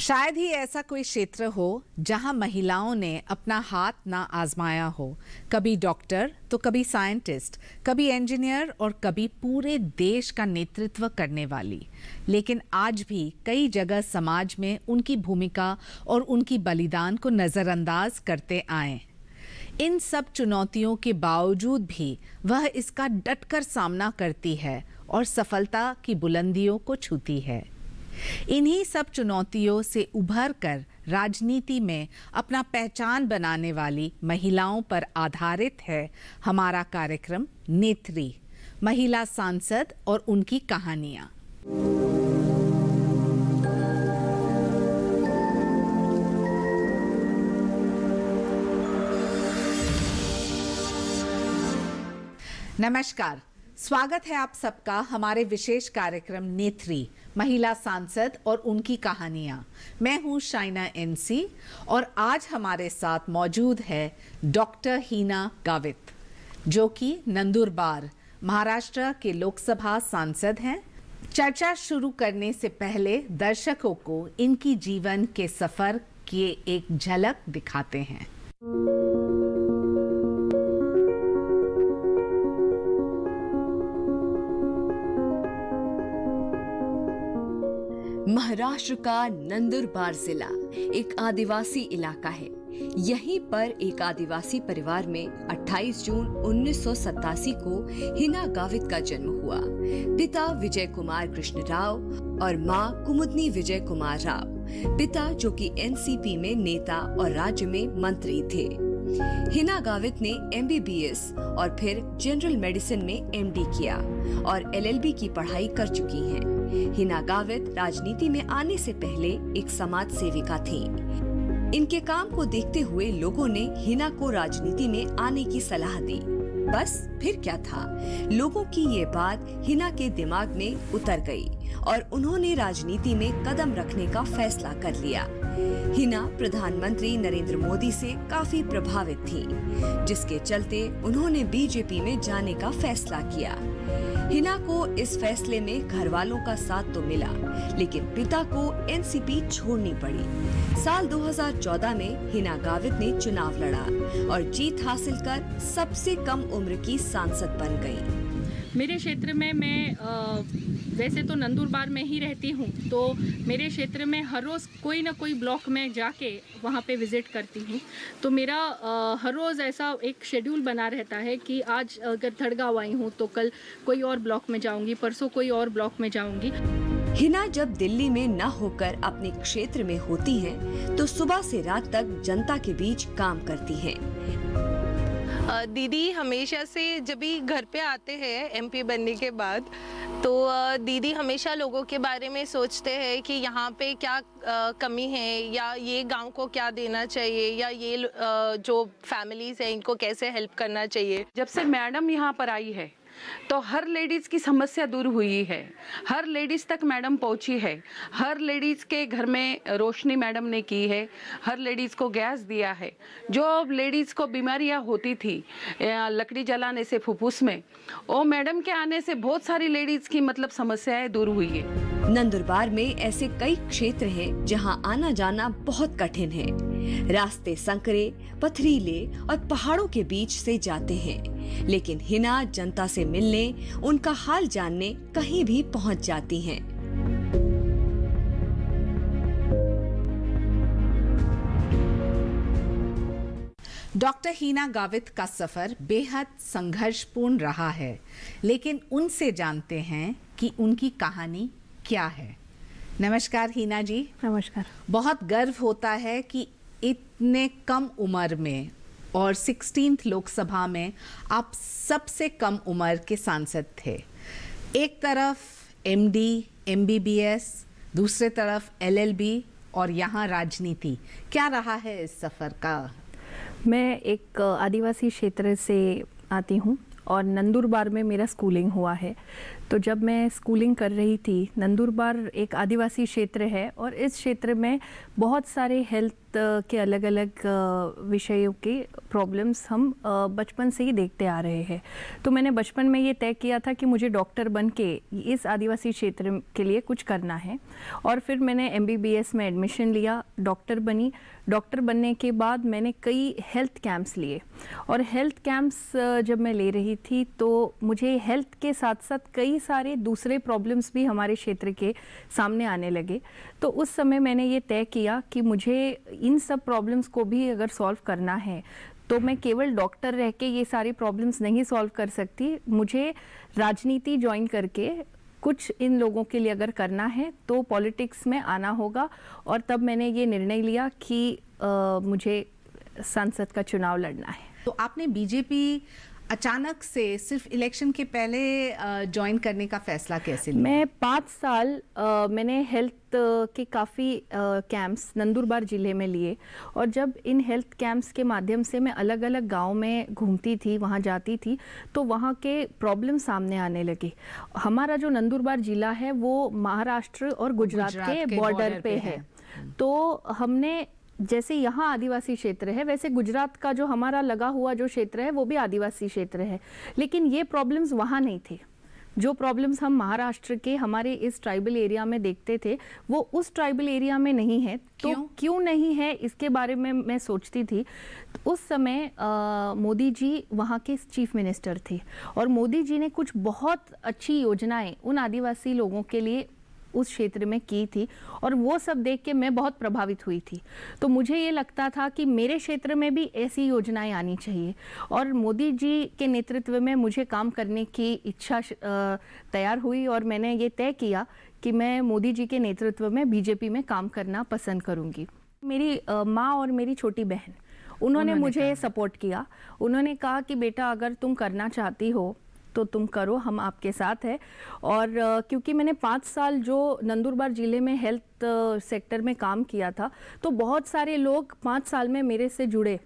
शायद ही ऐसा कोई क्षेत्र हो जहां महिलाओं ने अपना हाथ ना आजमाया हो। कभी डॉक्टर तो कभी साइंटिस्ट, कभी इंजीनियर और कभी पूरे देश का नेतृत्व करने वाली। लेकिन आज भी कई जगह समाज में उनकी भूमिका और उनकी बलिदान को नज़रअंदाज करते आए। इन सब चुनौतियों के बावजूद भी वह इसका डटकर सामना करती है और सफलता की बुलंदियों को छूती है। इन्हीं सब चुनौतियों से उभर कर राजनीति में अपना पहचान बनाने वाली महिलाओं पर आधारित है हमारा कार्यक्रम नेत्री, महिला सांसद और उनकी कहानियां। नमस्कार, स्वागत है आप सबका हमारे विशेष कार्यक्रम नेत्री, महिला सांसद और उनकी कहानियां। मैं हूं शाइना एनसी और आज हमारे साथ मौजूद है डॉक्टर हीना गावित, जो कि नंदुरबार महाराष्ट्र के लोकसभा सांसद हैं। चर्चा शुरू करने से पहले दर्शकों को इनकी जीवन के सफर की एक झलक दिखाते हैं। महाराष्ट्र का नंदुरबार जिला एक आदिवासी इलाका है। यहीं पर एक आदिवासी परिवार में 28 जून 1987 को हीना गावित का जन्म हुआ। पिता विजय कुमार कृष्ण राव और मां कुमुदनी विजय कुमार राव। पिता जो कि एनसीपी में नेता और राज्य में मंत्री थे। हीना गावित ने MBBS और फिर जनरल मेडिसिन में MD किया और LLB की पढ़ाई कर चुकी हैं। हीना गावित राजनीति में आने से पहले एक समाज सेविका थी। इनके काम को देखते हुए लोगों ने हीना को राजनीति में आने की सलाह दी। बस फिर क्या था, लोगों की ये बात हीना के दिमाग में उतर गई और उन्होंने राजनीति में कदम रखने का फैसला कर लिया। हीना प्रधानमंत्री नरेंद्र मोदी से काफी प्रभावित थी, जिसके चलते उन्होंने बीजेपी में जाने का फैसला किया। हीना को इस फैसले में घर वालों का साथ तो मिला, लेकिन पिता को एनसीपी छोड़नी पड़ी। साल 2014 में हीना गावित ने चुनाव लड़ा और जीत हासिल कर सबसे कम उम्र की सांसद बन गई। मेरे क्षेत्र में मैं वैसे तो नंदुरबार में ही रहती हूँ, तो मेरे क्षेत्र में हर रोज़ कोई ना कोई ब्लॉक में जाके वहाँ पे विज़िट करती हूँ। तो मेरा हर रोज़ ऐसा एक शेड्यूल बना रहता है कि आज अगर थड़गांव आई हूँ तो कल कोई और ब्लॉक में जाऊँगी, परसों कोई और ब्लॉक में जाऊँगी। हीना जब दिल्ली में न होकर अपने क्षेत्र में होती हैं, तो सुबह से रात तक जनता के बीच काम करती हैं। दीदी हमेशा से जब भी घर पे आते हैं MP बनने के बाद, तो दीदी हमेशा लोगों के बारे में सोचते हैं कि यहाँ पे क्या कमी है, या ये गांव को क्या देना चाहिए, या ये जो फैमिलीज हैं इनको कैसे हेल्प करना चाहिए। जब से मैडम यहाँ पर आई है तो हर लेडीज़ की समस्या दूर हुई है, हर लेडीज़ तक मैडम पहुँची है, हर लेडीज़ के घर में रोशनी मैडम ने की है, हर लेडीज़ को गैस दिया है। जो लेडीज़ को बीमारियाँ होती थी लकड़ी जलाने से फुफ्फुस में, वो मैडम के आने से बहुत सारी लेडीज़ की मतलब समस्याएं दूर हुई है। नंदुरबार में ऐसे कई क्षेत्र हैं जहां आना जाना बहुत कठिन है। रास्ते संकरे, पथरीले और पहाड़ों के बीच से जाते हैं, लेकिन हीना जनता से मिलने, उनका हाल जानने कहीं भी पहुंच जाती हैं। डॉक्टर हीना गावित का सफर बेहद संघर्षपूर्ण रहा है, लेकिन उनसे जानते हैं कि उनकी कहानी क्या है। नमस्कार हीना जी। नमस्कार। बहुत गर्व होता है कि इतने कम उम्र में और 16th लोकसभा में आप सबसे कम उम्र के सांसद थे। एक तरफ MD, MBBS, दूसरे तरफ LLB और यहाँ राजनीति। क्या रहा है इस सफ़र का? मैं एक आदिवासी क्षेत्र से आती हूँ और नंदुरबार में मेरा स्कूलिंग हुआ है। तो जब मैं स्कूलिंग कर रही थी, नंदुरबार एक आदिवासी क्षेत्र है और इस क्षेत्र में बहुत सारे हेल्थ के अलग अलग विषयों के प्रॉब्लम्स हम बचपन से ही देखते आ रहे हैं। तो मैंने बचपन में ये तय किया था कि मुझे डॉक्टर बन के इस आदिवासी क्षेत्र के लिए कुछ करना है और फिर मैंने MBBS में एडमिशन लिया, डॉक्टर बनी। डॉक्टर बनने के बाद मैंने कई हेल्थ कैंप्स लिए और हेल्थ कैंप्स जब मैं ले रही थी तो मुझे हेल्थ के साथ साथ कई सारे दूसरे प्रॉब्लम्स भी हमारे क्षेत्र के सामने आने लगे। तो उस समय मैंने ये तय किया कि मुझे इन सब प्रॉब्लम्स को भी अगर सॉल्व करना है तो मैं केवल डॉक्टर रह के ये सारी प्रॉब्लम्स नहीं सॉल्व कर सकती, मुझे राजनीति ज्वाइन करके कुछ इन लोगों के लिए अगर करना है तो पॉलिटिक्स में आना होगा। और तब मैंने ये निर्णय लिया कि मुझे संसद का चुनाव लड़ना है। तो आपने बीजेपी अचानक से सिर्फ इलेक्शन के पहले ज्वाइन करने का फैसला कैसे लिया? मैं 5 साल मैंने हेल्थ के काफ़ी कैंप्स नंदुरबार ज़िले में लिए और जब इन हेल्थ कैंप्स के माध्यम से मैं अलग अलग गांव में घूमती थी, वहां जाती थी, तो वहां के प्रॉब्लम सामने आने लगे। हमारा जो नंदुरबार ज़िला है वो महाराष्ट्र और गुजरात के बॉर्डर पे है। तो हमने जैसे यहाँ आदिवासी क्षेत्र है वैसे गुजरात का जो हमारा लगा हुआ जो क्षेत्र है वो भी आदिवासी क्षेत्र है, लेकिन ये प्रॉब्लम्स वहाँ नहीं थे। जो प्रॉब्लम्स हम महाराष्ट्र के हमारे इस ट्राइबल एरिया में देखते थे वो उस ट्राइबल एरिया में नहीं है। तो क्यों नहीं है इसके बारे में मैं सोचती थी। उस समय मोदी जी वहाँ के चीफ मिनिस्टर थे और मोदी जी ने कुछ बहुत अच्छी योजनाएं उन आदिवासी लोगों के लिए उस क्षेत्र में की थी और वो सब देख के मैं बहुत प्रभावित हुई थी। तो मुझे ये लगता था कि मेरे क्षेत्र में भी ऐसी योजनाएं आनी चाहिए और मोदी जी के नेतृत्व में मुझे काम करने की इच्छा तैयार हुई और मैंने ये तय किया कि मैं मोदी जी के नेतृत्व में बीजेपी में काम करना पसंद करूँगी। मेरी माँ और मेरी छोटी बहन उन्होंने मुझे सपोर्ट किया। उन्होंने कहा कि बेटा अगर तुम करना चाहती हो तो तुम करो, हम आपके साथ हैं। और क्योंकि मैंने 5 साल जो नंदुरबार ज़िले में हेल्थ सेक्टर में काम किया था तो बहुत सारे लोग 5 साल में मेरे से जुड़े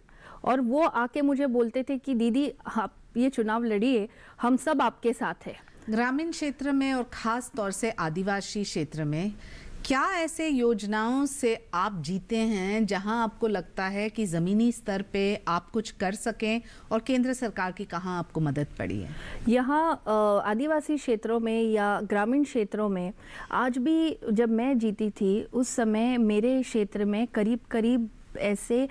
और वो आके मुझे बोलते थे कि दीदी आप ये चुनाव लड़िए, हम सब आपके साथ हैं। ग्रामीण क्षेत्र में और ख़ास तौर से आदिवासी क्षेत्र में क्या ऐसे योजनाओं से आप जीते हैं जहां आपको लगता है कि ज़मीनी स्तर पे आप कुछ कर सकें और केंद्र सरकार की कहां आपको मदद पड़ी है? यहाँ आदिवासी क्षेत्रों में या ग्रामीण क्षेत्रों में आज भी जब मैं जीती थी उस समय मेरे क्षेत्र में करीब करीब ऐसे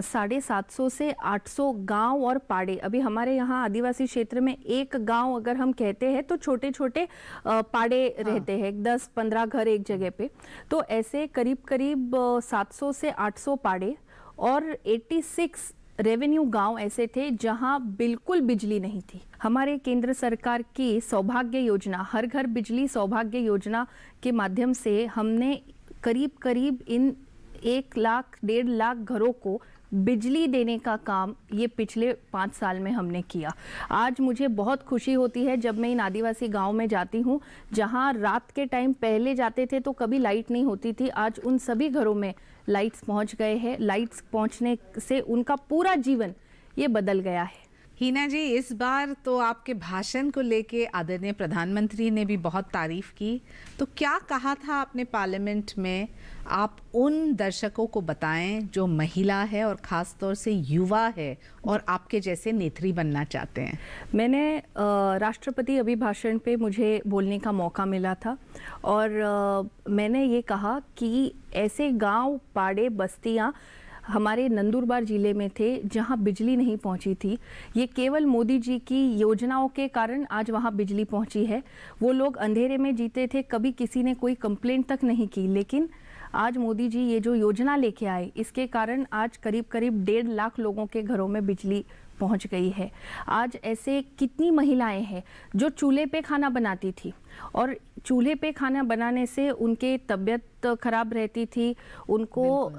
750 से 800 गांव और पाड़े, अभी हमारे यहाँ आदिवासी क्षेत्र में एक गांव अगर हम कहते हैं तो छोटे छोटे पाड़े रहते हैं, 10-15 घर एक जगह पे। तो ऐसे करीब करीब 700 से 800 पाड़े और 86 रेवेन्यू गांव ऐसे थे जहां बिल्कुल बिजली नहीं थी। हमारे केंद्र सरकार की सौभाग्य योजना, हर घर बिजली सौभाग्य योजना के माध्यम से हमने करीब करीब इन 1 लाख 1.5 लाख घरों को बिजली देने का काम ये पिछले 5 साल में हमने किया। आज मुझे बहुत खुशी होती है जब मैं इन आदिवासी गांव में जाती हूँ जहाँ रात के टाइम पहले जाते थे तो कभी लाइट नहीं होती थी, आज उन सभी घरों में लाइट्स पहुँच गए हैं। लाइट्स पहुँचने से उनका पूरा जीवन ये बदल गया है। हीना जी, इस बार तो आपके भाषण को लेके आदरणीय प्रधानमंत्री ने भी बहुत तारीफ की, तो क्या कहा था आपने पार्लियामेंट में? आप उन दर्शकों को बताएं जो महिला है और ख़ास तौर से युवा है और आपके जैसे नेत्री बनना चाहते हैं। मैंने राष्ट्रपति अभिभाषण पे मुझे बोलने का मौका मिला था और मैंने ये कहा कि ऐसे गांव, पाड़े, बस्तियां हमारे नंदुरबार ज़िले में थे जहां बिजली नहीं पहुंची थी। ये केवल मोदी जी की योजनाओं के कारण आज वहां बिजली पहुंची है। वो लोग अंधेरे में जीते थे, कभी किसी ने कोई कंप्लेंट तक नहीं की, लेकिन आज मोदी जी ये जो योजना लेके आए इसके कारण आज करीब करीब 1.5 लाख लोगों के घरों में बिजली पहुंच गई है। आज ऐसे कितनी महिलाएं हैं जो चूल्हे पे खाना बनाती थी और चूल्हे पे खाना बनाने से उनके तबीयत खराब रहती थी, उनको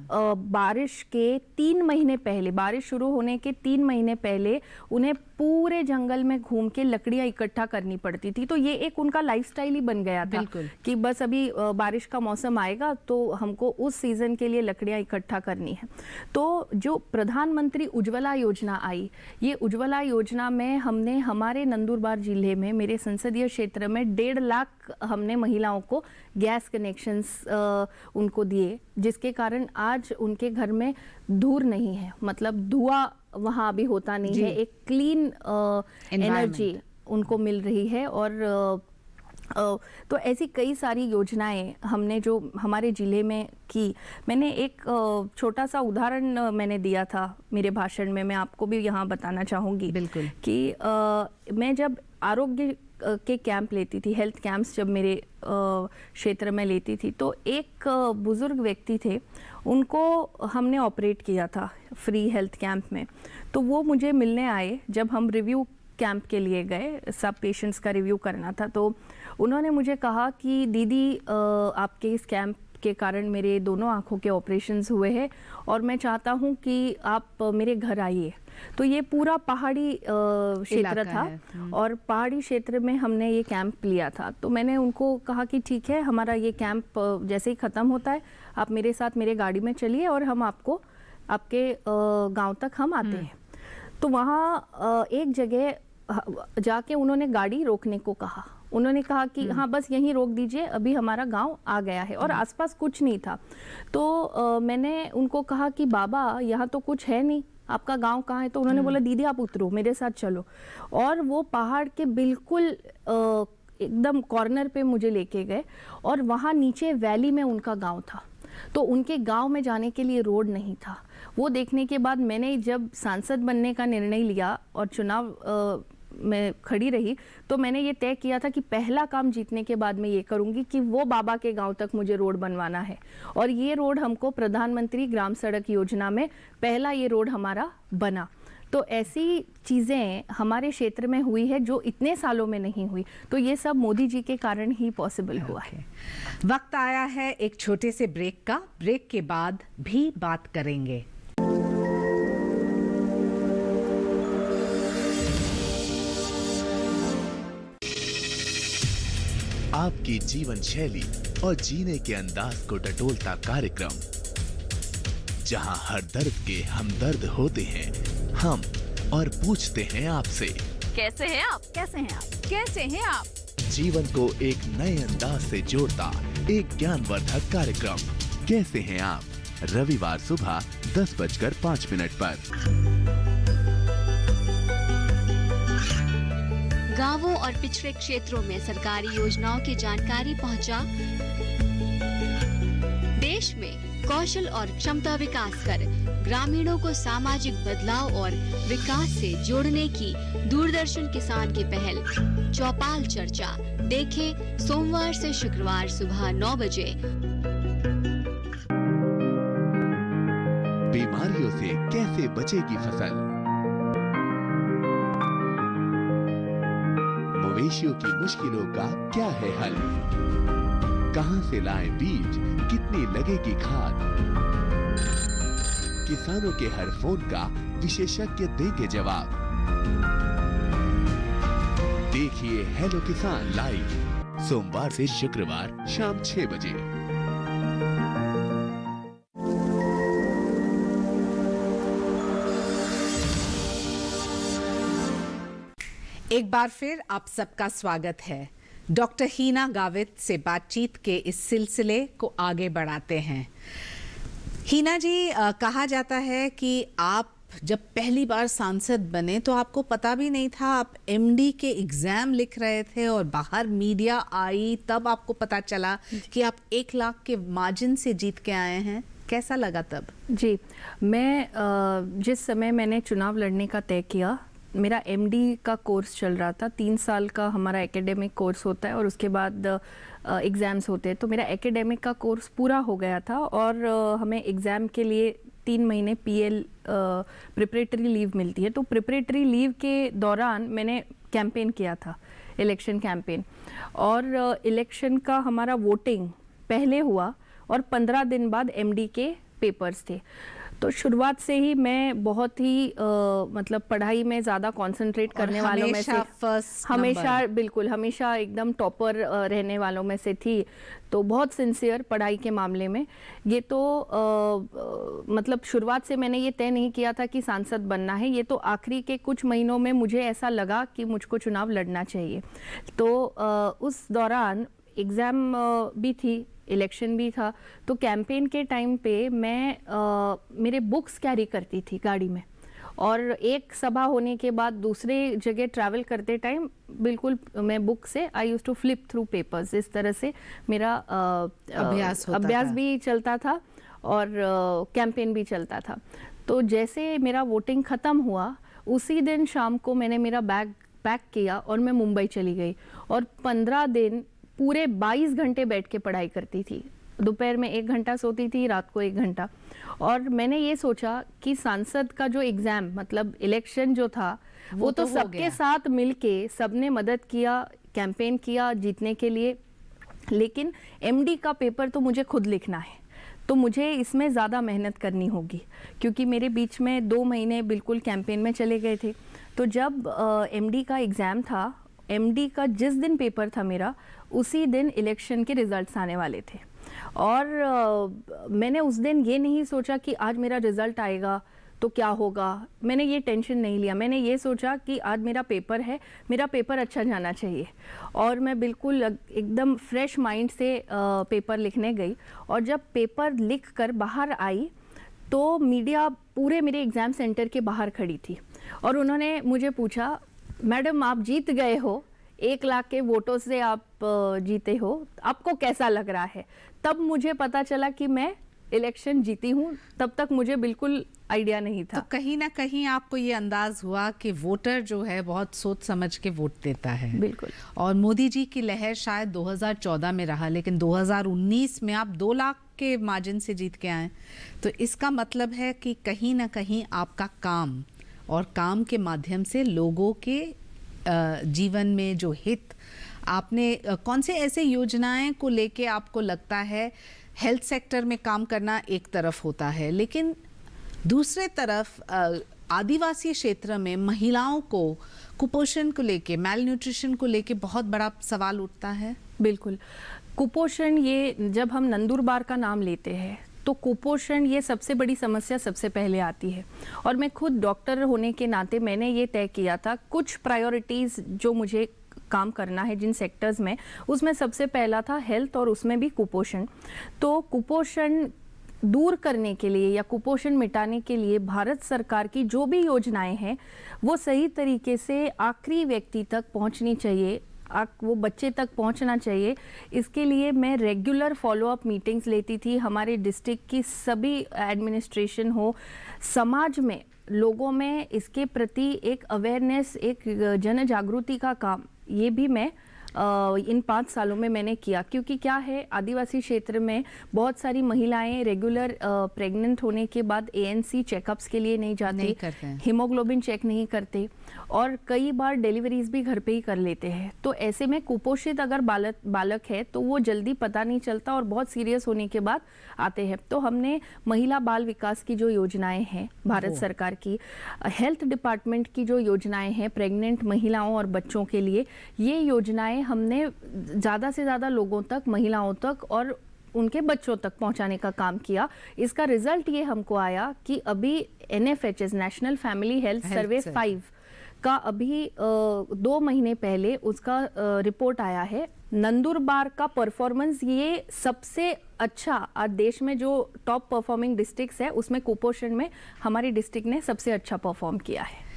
बारिश के 3 महीने पहले, बारिश शुरू होने के 3 महीने पहले उन्हें पूरे जंगल में घूम के लकड़ियां इकट्ठा करनी पड़ती थी। तो ये एक उनका लाइफस्टाइल ही बन गया था कि बस अभी बारिश का मौसम आएगा तो हमको उस सीजन के लिए लकड़ियां इकट्ठा करनी है। तो जो प्रधानमंत्री उज्ज्वला योजना आई, ये उज्ज्वला योजना में हमने हमारे नंदुरबार जिले में, मेरे संसदीय क्षेत्र में 1.5 लाख हमने महिलाओं को गैस कनेक्शंस उनको दिए, जिसके कारण आज उनके घर में धूल नहीं है, मतलब धुआं वहाँ अभी होता नहीं है, एक क्लीन एनर्जी उनको मिल रही है। और तो ऐसी कई सारी योजनाएं हमने जो हमारे ज़िले में की। मैंने एक छोटा सा उदाहरण मैंने दिया था मेरे भाषण में, मैं आपको भी यहाँ बताना चाहूँगी। बिल्कुल। कि मैं जब आरोग्य के कैंप लेती थी, हेल्थ कैंप्स जब मेरे क्षेत्र में लेती थी, तो एक बुज़ुर्ग व्यक्ति थे, उनको हमने ऑपरेट किया था फ्री हेल्थ कैंप में। तो वो मुझे मिलने आए जब हम रिव्यू कैंप के लिए गए, सब पेशेंट्स का रिव्यू करना था। तो उन्होंने मुझे कहा कि दीदी आपके इस कैंप के कारण मेरे दोनों आँखों के ऑपरेशंस हुए हैं और मैं चाहता हूँ कि आप मेरे घर आइए। तो ये पूरा पहाड़ी क्षेत्र था और पहाड़ी क्षेत्र में हमने ये कैंप लिया था। तो मैंने उनको कहा कि ठीक है, हमारा ये कैंप जैसे ही ख़त्म होता है आप मेरे साथ मेरे गाड़ी में चलिए और हम आपको आपके गांव तक हम आते हैं। तो वहाँ एक जगह जाके उन्होंने गाड़ी रोकने को कहा। उन्होंने कहा कि हाँ बस यहीं रोक दीजिए, अभी हमारा गांव आ गया है, और आसपास कुछ नहीं था। तो मैंने उनको कहा कि बाबा यहाँ तो कुछ है नहीं, आपका गांव कहाँ है? तो उन्होंने बोला दीदी आप उतरो, मेरे साथ चलो। और वो पहाड़ के बिल्कुल एकदम कॉर्नर पे मुझे लेके गए और वहाँ नीचे वैली में उनका गांव था। तो उनके गांव में जाने के लिए रोड नहीं था। वो देखने के बाद मैंने जब सांसद बनने का निर्णय लिया और चुनाव में खड़ी रही, तो मैंने ये तय किया था कि पहला काम जीतने के बाद मैं ये करूंगी कि वो बाबा के गांव तक मुझे रोड बनवाना है। और ये रोड हमको प्रधानमंत्री ग्राम सड़क योजना में पहला ये रोड हमारा बना। तो ऐसी चीज़ें हमारे क्षेत्र में हुई है जो इतने सालों में नहीं हुई। तो ये सब मोदी जी के कारण ही पॉसिबल हुआ है। वक्त आया है एक छोटे से ब्रेक का। ब्रेक के बाद भी बात करेंगे। आपकी जीवन शैली और जीने के अंदाज को टटोलता कार्यक्रम, जहां हर दर्द के हमदर्द होते हैं हम और पूछते हैं आपसे कैसे हैं आप? कैसे हैं आप? कैसे हैं आप? जीवन को एक नए अंदाज से जोड़ता एक ज्ञानवर्धक कार्यक्रम कैसे हैं आप, रविवार सुबह 10:05 पर। गांवों और पिछड़े क्षेत्रों में सरकारी योजनाओं की जानकारी पहुंचा। देश में कौशल और क्षमता विकास कर ग्रामीणों को सामाजिक बदलाव और विकास से जोड़ने की दूरदर्शन किसान की पहल चौपाल चर्चा देखें सोमवार से शुक्रवार सुबह 9 बजे। बीमारियों से कैसे बचेगी फसल, मवेशियों की मुश्किलों का क्या है हल, कहां से लाएं बीज, कितनी लगेगी खाद, किसानों के हर फोन का विशेषज्ञ देंगे जवाब। देखिए हेलो किसान लाइव सोमवार से शुक्रवार शाम 6 बजे। एक बार फिर आप सबका स्वागत है। डॉक्टर हीना गावित से बातचीत के इस सिलसिले को आगे बढ़ाते हैं। हीना जी, कहा जाता है कि आप जब पहली बार सांसद बने तो आपको पता भी नहीं था, आप एमडी के एग्जाम लिख रहे थे और बाहर मीडिया आई तब आपको पता चला कि आप 1 लाख के मार्जिन से जीत के आए हैं। कैसा लगा तब? जी, मैं जिस समय मैंने चुनाव लड़ने का तय किया, मेरा एमडी का कोर्स चल रहा था। 3 साल का हमारा एकेडमिक कोर्स होता है और उसके बाद एग्ज़ाम्स होते हैं। तो मेरा एकेडमिक का कोर्स पूरा हो गया था और हमें एग्ज़ाम के लिए 3 महीने पीएल प्रिपरेटरी लीव मिलती है। तो प्रिपरेटरी लीव के दौरान मैंने कैंपेन किया था, इलेक्शन कैंपेन। और इलेक्शन का हमारा वोटिंग पहले हुआ और 15 दिन बाद एमडी के पेपर्स थे। तो शुरुआत से ही मैं बहुत ही मतलब पढ़ाई में ज़्यादा कंसंट्रेट करने वालों में से, हमेशा बिल्कुल हमेशा एकदम टॉपर रहने वालों में से थी। तो बहुत सिंसियर पढ़ाई के मामले में। ये तो मतलब शुरुआत से मैंने ये तय नहीं किया था कि सांसद बनना है, ये तो आखिरी के कुछ महीनों में मुझे ऐसा लगा कि मुझको चुनाव लड़ना चाहिए। तो उस दौरान एग्ज़ाम भी थी, इलेक्शन भी था। तो कैंपेन के टाइम पे मैं मेरे बुक्स कैरी करती थी गाड़ी में, और एक सभा होने के बाद दूसरे जगह ट्रैवल करते टाइम बिल्कुल मैं बुक से I use to flip through papers. इस तरह से मेरा अभ्यास भी चलता था और कैंपेन भी चलता था। तो जैसे मेरा वोटिंग ख़त्म हुआ उसी दिन शाम को मैंने मेरा बैग पैक किया और मैं मुंबई चली गई, और 15 दिन पूरे 22 घंटे बैठ के पढ़ाई करती थी। दोपहर में 1 घंटा सोती थी, रात को 1 घंटा। और मैंने ये सोचा कि सांसद का जो एग्ज़ाम मतलब इलेक्शन जो था वो तो सबके साथ मिलके सबने मदद किया, कैंपेन किया जीतने के लिए, लेकिन एमडी का पेपर तो मुझे खुद लिखना है। तो मुझे इसमें ज़्यादा मेहनत करनी होगी, क्योंकि मेरे बीच में 2 महीने बिल्कुल कैंपेन में चले गए थे। तो जब एमडी का एग्ज़ाम था, एमडी का जिस दिन पेपर था मेरा, उसी दिन इलेक्शन के रिज़ल्ट्स आने वाले थे। और मैंने उस दिन ये नहीं सोचा कि आज मेरा रिज़ल्ट आएगा तो क्या होगा, मैंने ये टेंशन नहीं लिया। मैंने ये सोचा कि आज मेरा पेपर है, मेरा पेपर अच्छा जाना चाहिए। और मैं बिल्कुल एकदम फ्रेश माइंड से पेपर लिखने गई। और जब पेपर लिख कर बाहर आई तो मीडिया पूरे मेरे एग्ज़ाम सेंटर के बाहर खड़ी थी, और उन्होंने मुझे पूछा, मैडम आप जीत गए हो, 1 लाख के वोटों से आप जीते हो, आपको कैसा लग रहा है? तब मुझे पता चला कि मैं इलेक्शन जीती हूँ। तब तक मुझे बिल्कुल आइडिया नहीं था। तो कहीं ना कहीं आपको ये अंदाज हुआ कि वोटर जो है बहुत सोच समझ के वोट देता है। बिल्कुल। और मोदी जी की लहर शायद 2014 में रहा, लेकिन 2019 में आप 2 लाख के मार्जिन से जीत के आए। तो इसका मतलब है कि कहीं ना कहीं आपका काम और काम के माध्यम से लोगों के जीवन में जो हित, आपने कौन से ऐसे योजनाएं को लेके आपको लगता है हेल्थ सेक्टर में काम करना एक तरफ होता है, लेकिन दूसरे तरफ आदिवासी क्षेत्र में महिलाओं को कुपोषण को लेके, मैल न्यूट्रिशन को लेके बहुत बड़ा सवाल उठता है। बिल्कुल, कुपोषण, ये जब हम नंदुरबार का नाम लेते हैं तो कुपोषण ये सबसे बड़ी समस्या सबसे पहले आती है। और मैं खुद डॉक्टर होने के नाते मैंने ये तय किया था कुछ प्रायोरिटीज़ जो मुझे काम करना है जिन सेक्टर्स में, उसमें सबसे पहला था हेल्थ, और उसमें भी कुपोषण। तो कुपोषण दूर करने के लिए या कुपोषण मिटाने के लिए भारत सरकार की जो भी योजनाएं हैं वो सही तरीके से आखिरी व्यक्ति तक पहुंचनी चाहिए, वो बच्चे तक पहुंचना चाहिए। इसके लिए मैं रेगुलर फॉलोअप मीटिंग्स लेती थी। हमारे डिस्ट्रिक्ट की सभी एडमिनिस्ट्रेशन हो, समाज में लोगों में इसके प्रति एक अवेयरनेस, एक जन जागृति का काम, ये भी मैं इन 5 सालों में मैंने किया। क्योंकि क्या है, आदिवासी क्षेत्र में बहुत सारी महिलाएं रेगुलर प्रेग्नेंट होने के बाद ANC चेकअप्स के लिए नहीं जाती, हीमोग्लोबिन चेक नहीं करते, और कई बार डिलीवरीज भी घर पे ही कर लेते हैं। तो ऐसे में कुपोषित अगर बालक है तो वो जल्दी पता नहीं चलता और बहुत सीरियस होने के बाद आते हैं। तो हमने महिला बाल विकास की जो योजनाएं हैं भारत सरकार की, हेल्थ डिपार्टमेंट की जो योजनाएं हैं प्रेग्नेंट महिलाओं और बच्चों के लिए, ये योजनाएं हमने ज़्यादा से ज़्यादा लोगों तक, महिलाओं तक और उनके बच्चों तक पहुंचाने का काम किया। इसका रिजल्ट ये हमको आया कि अभी NFHS national family health survey 5 का अभी 2 महीने पहले उसका रिपोर्ट आया है। नंदुरबार का परफॉर्मेंस ये सबसे अच्छा, आज देश में जो टॉप परफॉर्मिंग डिस्ट्रिक्ट्स है उसमें कुपोषण में हमारी डिस्ट्रिक्ट ने सबसे अच्छा परफॉर्म किया है।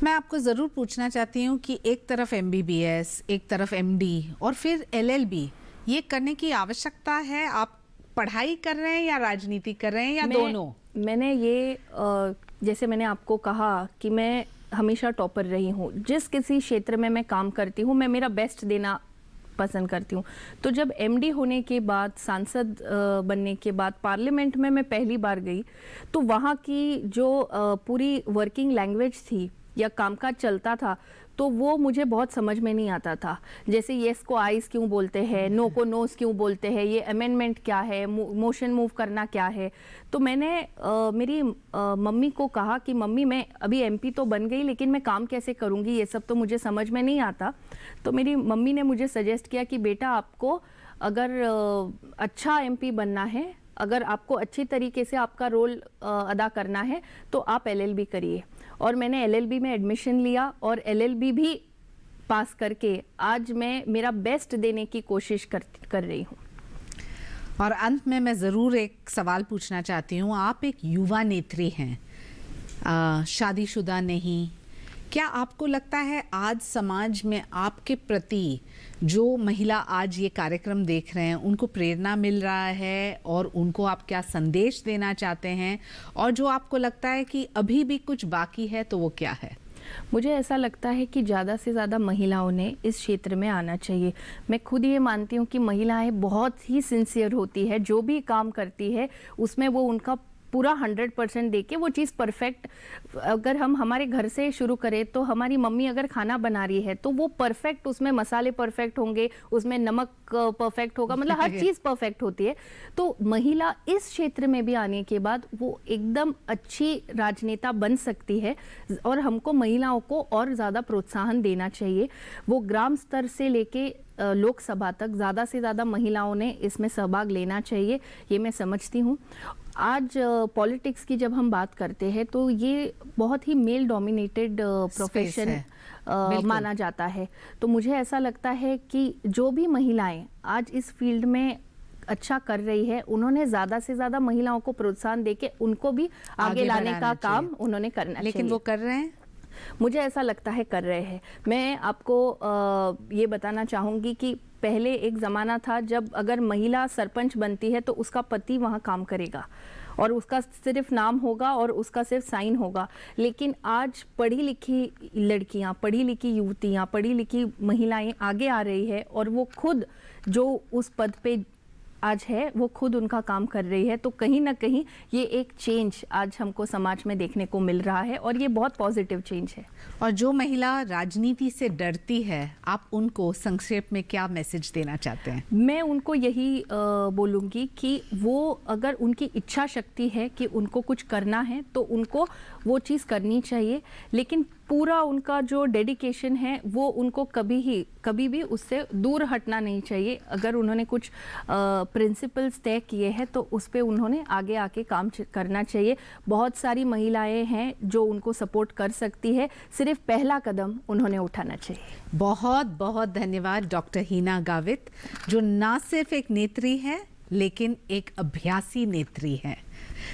मैं आपको ज़रूर पूछना चाहती हूँ कि एक तरफ MBBS, एक तरफ MD और फिर LLB, ये करने की आवश्यकता है? आप पढ़ाई कर रहे हैं या राजनीति कर रहे हैं या दोनों? मैंने ये जैसे मैंने आपको कहा कि मैं हमेशा टॉपर रही हूँ। जिस किसी क्षेत्र में मैं काम करती हूँ मैं मेरा बेस्ट देना पसंद करती हूँ। तो जब MD होने के बाद, सांसद बनने के बाद पार्लियामेंट में मैं पहली बार गई, तो वहाँ की जो पूरी वर्किंग लैंग्वेज थी या कामकाज चलता था तो वो मुझे बहुत समझ में नहीं आता था। जैसे येस को आइस क्यों बोलते हैं, नो को नोस क्यों बोलते हैं, ये अमेंडमेंट क्या है, मोशन मूव करना क्या है। तो मैंने मेरी मम्मी को कहा कि मम्मी मैं अभी एमपी तो बन गई लेकिन मैं काम कैसे करूँगी, ये सब तो मुझे समझ में नहीं आता। तो मेरी मम्मी ने मुझे सजेस्ट किया कि बेटा आपको अगर अच्छा एमपी बनना है, अगर आपको अच्छी तरीके से आपका रोल अदा करना है तो आप एलएलबी करिए। और मैंने एलएलबी में एडमिशन लिया और एलएलबी भी पास करके आज मैं मेरा बेस्ट देने की कोशिश कर रही हूँ। और अंत में मैं ज़रूर एक सवाल पूछना चाहती हूँ। आप एक युवा नेत्री हैं, शादीशुदा नहीं। क्या आपको लगता है आज समाज में आपके प्रति जो महिला आज ये कार्यक्रम देख रहे हैं उनको प्रेरणा मिल रहा है और उनको आप क्या संदेश देना चाहते हैं, और जो आपको लगता है कि अभी भी कुछ बाकी है तो वो क्या है? मुझे ऐसा लगता है कि ज़्यादा से ज़्यादा महिलाओं ने इस क्षेत्र में आना चाहिए। मैं खुद ये मानती हूँ कि महिलाएं बहुत ही सिंसियर होती है, जो भी काम करती है उसमें वो उनका पूरा 100% देके वो चीज़ परफेक्ट। अगर हम हमारे घर से शुरू करें तो हमारी मम्मी अगर खाना बना रही है तो वो परफेक्ट, उसमें मसाले परफेक्ट होंगे, उसमें नमक परफेक्ट होगा, मतलब हर चीज़ परफेक्ट होती है। तो महिला इस क्षेत्र में भी आने के बाद वो एकदम अच्छी राजनेता बन सकती है और हमको महिलाओं को और ज़्यादा प्रोत्साहन देना चाहिए। वो ग्राम स्तर से लेके लोकसभा तक ज़्यादा से ज़्यादा महिलाओं ने इसमें सहभाग लेना चाहिए, ये मैं समझती हूँ। आज पॉलिटिक्स की जब हम बात करते हैं तो ये बहुत ही मेल डोमिनेटेड प्रोफेशन माना जाता है। तो मुझे ऐसा लगता है कि जो भी महिलाएं आज इस फील्ड में अच्छा कर रही है, उन्होंने ज़्यादा से ज़्यादा महिलाओं को प्रोत्साहन देके उनको भी आगे लाने का काम उन्होंने करना चाहिए। लेकिन वो कर रहे हैं? मुझे ऐसा लगता है कर रहे हैं। मैं आपको ये बताना चाहूँगी कि पहले एक ज़माना था जब अगर महिला सरपंच बनती है तो उसका पति वहाँ काम करेगा और उसका सिर्फ नाम होगा और उसका सिर्फ साइन होगा। लेकिन आज पढ़ी लिखी लड़कियाँ, पढ़ी लिखी युवतियाँ, पढ़ी लिखी महिलाएं आगे आ रही है और वो खुद जो उस पद पे आज है वो खुद उनका काम कर रही है। तो कहीं ना कहीं ये एक चेंज आज हमको समाज में देखने को मिल रहा है और ये बहुत पॉजिटिव चेंज है। और जो महिला राजनीति से डरती है, आप उनको संक्षेप में क्या मैसेज देना चाहते हैं? मैं उनको यही बोलूँगी कि वो अगर उनकी इच्छा शक्ति है कि उनको कुछ करना है तो उनको वो चीज़ करनी चाहिए, लेकिन पूरा उनका जो डेडिकेशन है वो उनको कभी भी उससे दूर हटना नहीं चाहिए। अगर उन्होंने कुछ प्रिंसिपल्स तय किए हैं तो उस पर उन्होंने आगे आके काम करना चाहिए। बहुत सारी महिलाएं हैं जो उनको सपोर्ट कर सकती है, सिर्फ पहला कदम उन्होंने उठाना चाहिए। बहुत बहुत धन्यवाद डॉक्टर हीना गावित, जो ना सिर्फ एक नेत्री है लेकिन एक अभ्यासी नेत्री है।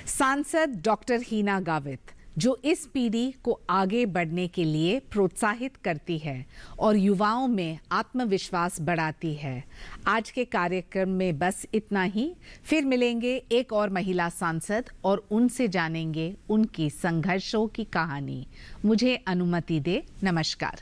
सांसद डॉक्टर हीना गावित जो इस पीढ़ी को आगे बढ़ने के लिए प्रोत्साहित करती है और युवाओं में आत्मविश्वास बढ़ाती है। आज के कार्यक्रम में बस इतना ही। फिर मिलेंगे एक और महिला सांसद और उनसे जानेंगे उनकी संघर्षों की कहानी। मुझे अनुमति दे। नमस्कार।